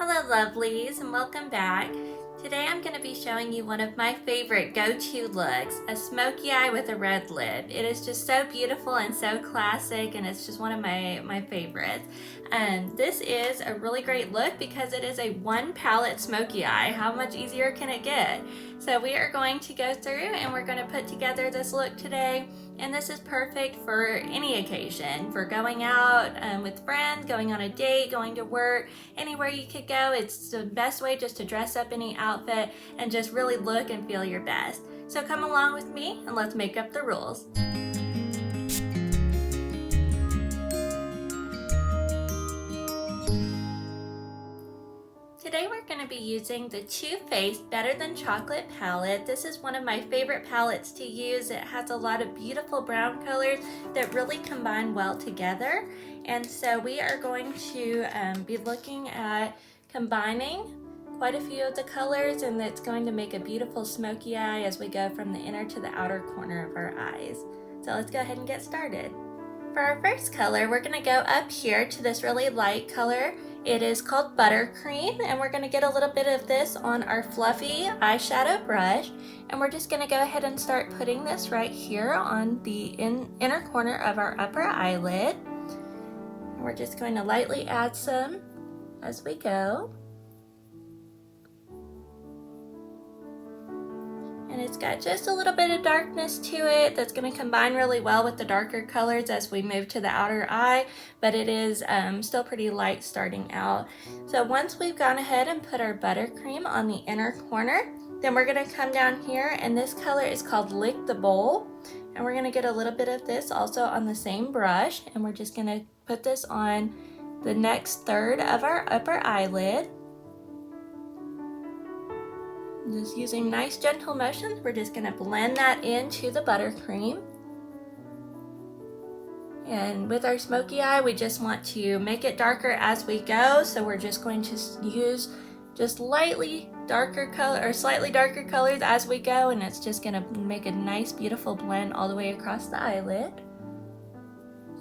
Hello lovelies and welcome back. Today I'm going to be showing you one of my favorite go-to looks, a smoky eye with a red lid. It is just so beautiful and so classic, and it's just one of my favorites. This is a really great look because it is a one palette smoky eye. How much easier can it get? So we are going to go through and we're going to put together this look today. And this is perfect for any occasion, for going out with friends, going on a date, going to work, anywhere you could go. It's the best way just to dress up any outfit and just really look and feel your best. So come along with me and let's make up the rules. Today we're going to be using the Too Faced Better Than Chocolate palette. This is one of my favorite palettes to use. It has a lot of beautiful brown colors that really combine well together. And so we are going to be looking at combining quite a few of the colors, and it's going to make a beautiful smoky eye as we go from the inner to the outer corner of our eyes. So let's go ahead and get started. For our first color, we're going to go up here to this really light color. It is called Buttercream, and we're going to get a little bit of this on our fluffy eyeshadow brush, and we're just going to go ahead and start putting this right here on the inner corner of our upper eyelid. And we're just going to lightly add some as we go. And it's got just a little bit of darkness to it that's going to combine really well with the darker colors as we move to the outer eye, but it is still pretty light starting out. So once we've gone ahead and put our buttercream on the inner corner, then we're going to come down here, and this color is called Lick the Bowl, and we're going to get a little bit of this also on the same brush, and we're just going to put this on the next third of our upper eyelid. Just using nice gentle motions, we're just going to blend that into the buttercream. And with our smoky eye, we just want to make it darker as we go, so we're just going to use just lightly darker color or slightly darker colors as we go, and it's just going to make a nice beautiful blend all the way across the eyelid.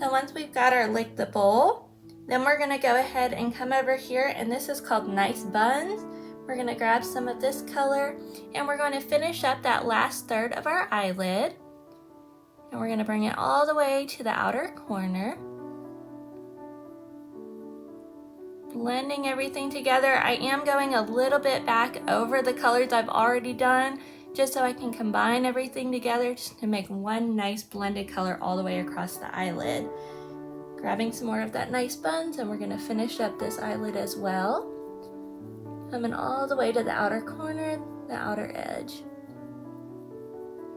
So once we've got our Lick the Bowl, then we're going to go ahead and come over here, and this is called Nice Buns. We're going to grab some of this color, and we're going to finish up that last third of our eyelid, and we're going to bring it all the way to the outer corner, blending everything together. I am going a little bit back over the colors I've already done just so I can combine everything together just to make one nice blended color all the way across the eyelid. Grabbing some more of that Nice Buns, and we're going to finish up this eyelid as well. Coming all the way to the outer corner, the outer edge.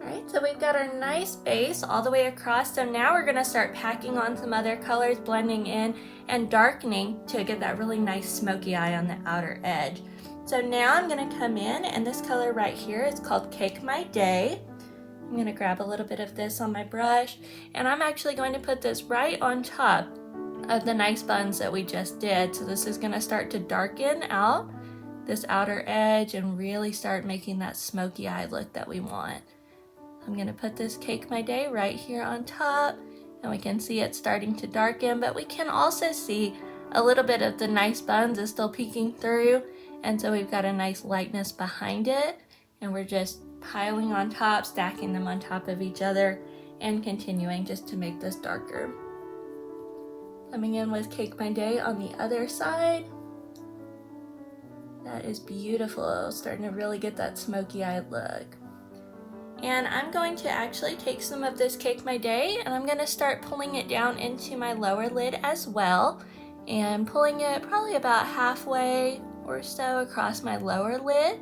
Alright, so we've got our nice base all the way across. So now we're going to start packing on some other colors, blending in and darkening to get that really nice smoky eye on the outer edge. So now I'm going to come in, and this color right here is called Cake My Day. I'm going to grab a little bit of this on my brush, and I'm actually going to put this right on top of the Nice Buns that we just did. So this is going to start to darken out this outer edge and really start making that smoky eye look that we want. I'm going to put this Cake My Day right here on top, and we can see it starting to darken, but we can also see a little bit of the Nice Buns is still peeking through, and so we've got a nice lightness behind it, and we're just piling on top, stacking them on top of each other, and continuing just to make this darker. Coming in with Cake My Day on the other side. That is beautiful, starting to really get that smoky eye look. And I'm going to actually take some of this Cake My Day, and I'm going to start pulling it down into my lower lid as well, and pulling it probably about halfway or so across my lower lid,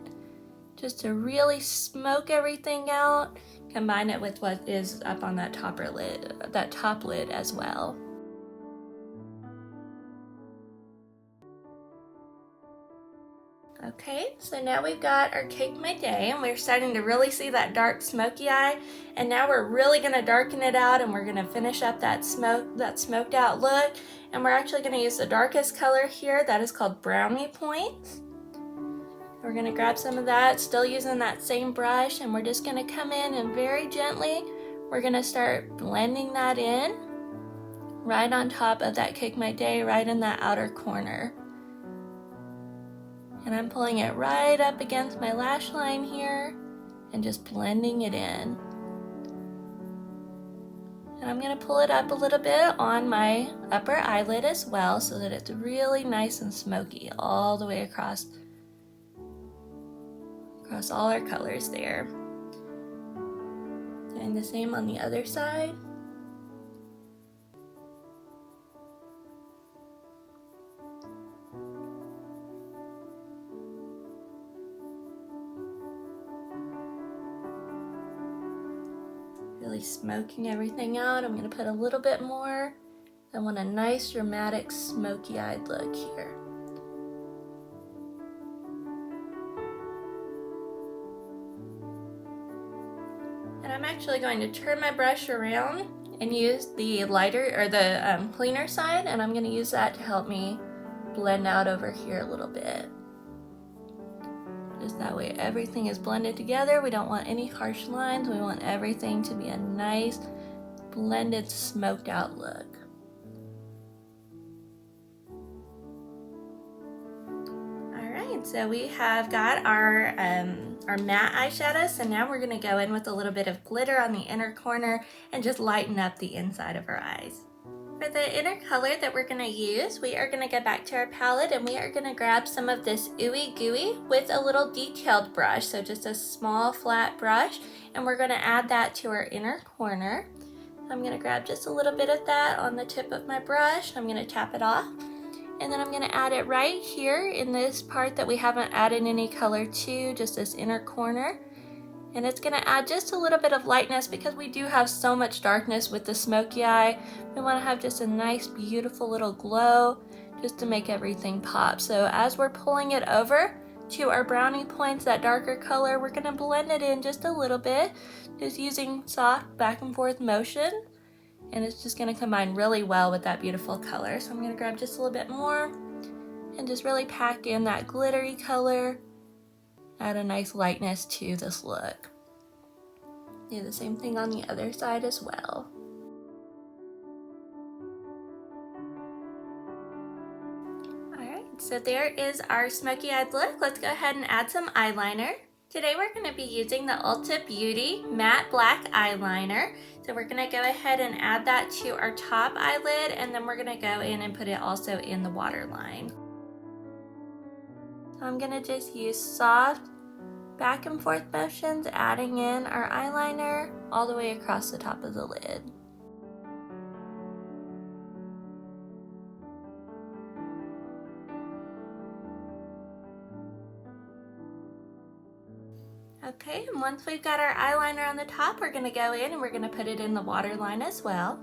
just to really smoke everything out, combine it with what is up on that top lid as well. Okay, so now we've got our Cake My Day, and we're starting to really see that dark smoky eye, and now we're really going to darken it out, and we're going to finish up that smoked out look, and we're actually going to use the darkest color here that is called Brownie Points. We're going to grab some of that, still using that same brush, and we're just going to come in and very gently, we're going to start blending that in right on top of that Cake My Day, right in that outer corner. And I'm pulling it right up against my lash line here and just blending it in. And I'm going to pull it up a little bit on my upper eyelid as well so that it's really nice and smoky all the way across all our colors there. Doing the same on the other side. Really smoking everything out. I'm going to put a little bit more. I want a nice dramatic smoky eyed look here. And I'm actually going to turn my brush around and use the lighter or the cleaner side, and I'm going to use that to help me blend out over here a little bit. Just that way everything is blended together. We don't want any harsh lines. We want everything to be a nice blended smoked out look. Alright, so we have got our matte eyeshadow, so now we're going to go in with a little bit of glitter on the inner corner and just lighten up the inside of our eyes. For the inner color that we're going to use, we are going to go back to our palette and we are going to grab some of this ooey gooey with a little detailed brush, so just a small flat brush, and we're going to add that to our inner corner. I'm going to grab just a little bit of that on the tip of my brush. I'm going to tap it off, and then I'm going to add it right here in this part that we haven't added any color to, just this inner corner. And it's going to add just a little bit of lightness because we do have so much darkness with the smoky eye. We want to have just a nice, beautiful little glow just to make everything pop. So as we're pulling it over to our brownie points, that darker color, we're going to blend it in just a little bit, just using soft back and forth motion. And it's just going to combine really well with that beautiful color. So I'm going to grab just a little bit more and just really pack in that glittery color. Add a nice lightness to this look. Do the same thing on the other side as well. Alright, so there is our smoky eyed look. Let's go ahead and add some eyeliner. Today we're going to be using the Ulta Beauty Matte Black Eyeliner. So we're going to go ahead and add that to our top eyelid, and then we're going to go in and put it also in the waterline. So I'm going to just use soft back and forth motions, adding in our eyeliner all the way across the top of the lid. Okay, and once we've got our eyeliner on the top, we're going to go in and we're going to put it in the waterline as well.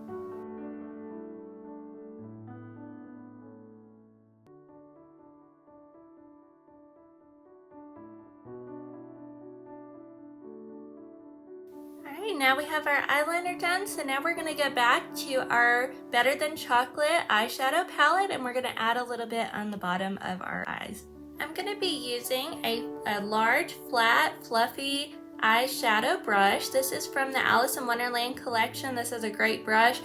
Now we have our eyeliner done, so now we're going to go back to our Better Than Chocolate eyeshadow palette, and we're going to add a little bit on the bottom of our eyes. I'm going to be using a large, flat, fluffy eyeshadow brush. This is from the Alice in Wonderland collection. This is a great brush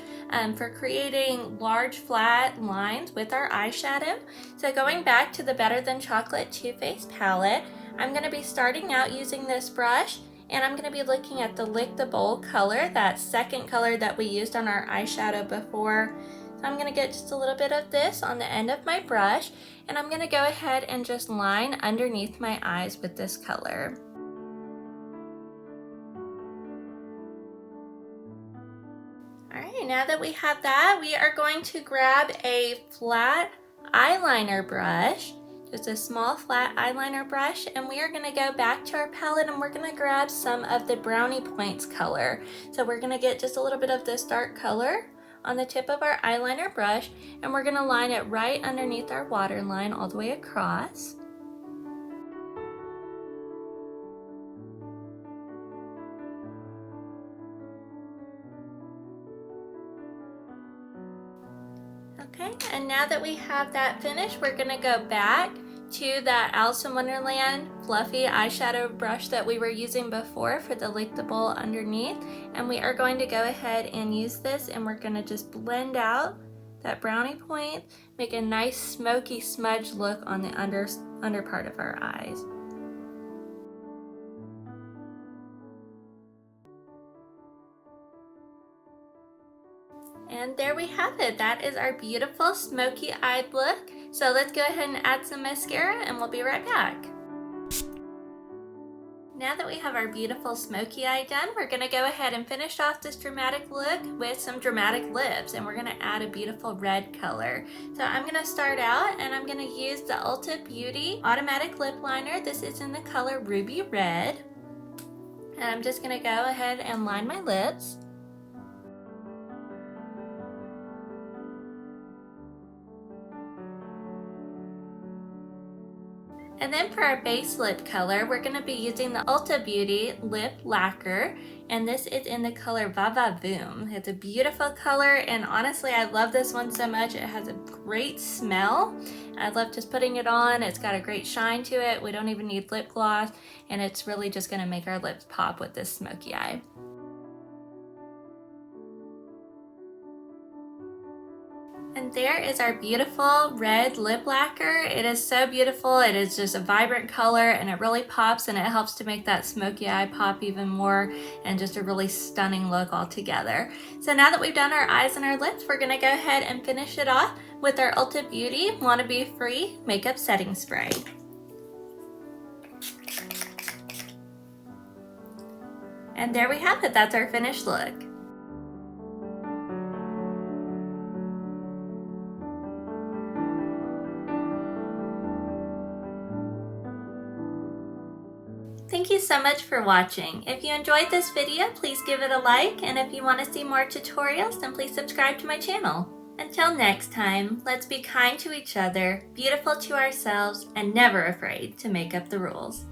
for creating large, flat lines with our eyeshadow. So going back to the Better Than Chocolate Too Faced palette, I'm going to be starting out using this brush. And I'm going to be looking at the Lick the Bowl color, that second color that we used on our eyeshadow before. So I'm going to get just a little bit of this on the end of my brush, and I'm going to go ahead and just line underneath my eyes with this color. Alright, now that we have that, we are going to grab a flat eyeliner brush. Just a small flat eyeliner brush, and we are going to go back to our palette and we're going to grab some of the Brownie Points color. So we're going to get just a little bit of this dark color on the tip of our eyeliner brush, and we're going to line it right underneath our waterline all the way across. Okay, and now that we have that finished, we're going to go back to that Alice in Wonderland fluffy eyeshadow brush that we were using before for the Lick the Bowl underneath, and we are going to go ahead and use this, and we're going to just blend out that brownie point, make a nice smoky smudge look on the under part of our eyes. And there we have it. That is our beautiful smoky eyed look. So let's go ahead and add some mascara and we'll be right back. Now that we have our beautiful smoky eye done, we're going to go ahead and finish off this dramatic look with some dramatic lips, and we're going to add a beautiful red color. So I'm going to start out and I'm going to use the Ulta Beauty Automatic Lip Liner. This is in the color Ruby Red. And I'm just going to go ahead and line my lips. And then for our base lip color, we're going to be using the Ulta Beauty Lip Lacquer, and this is in the color Voom. It's a beautiful color, and honestly, I love this one so much. It has a great smell. I love just putting it on. It's got a great shine to it. We don't even need lip gloss, and it's really just going to make our lips pop with this smoky eye. And there is our beautiful red lip lacquer. It is so beautiful. It is just a vibrant color and it really pops, and it helps to make that smoky eye pop even more, and just a really stunning look altogether. So now that we've done our eyes and our lips, we're gonna go ahead and finish it off with our Ulta Beauty Wannabe Free Makeup Setting Spray. And there we have it. That's our finished look. Thank you so much for watching. If you enjoyed this video, please give it a like, and if you want to see more tutorials, then please subscribe to my channel. Until next time, let's be kind to each other, beautiful to ourselves, and never afraid to make up the rules.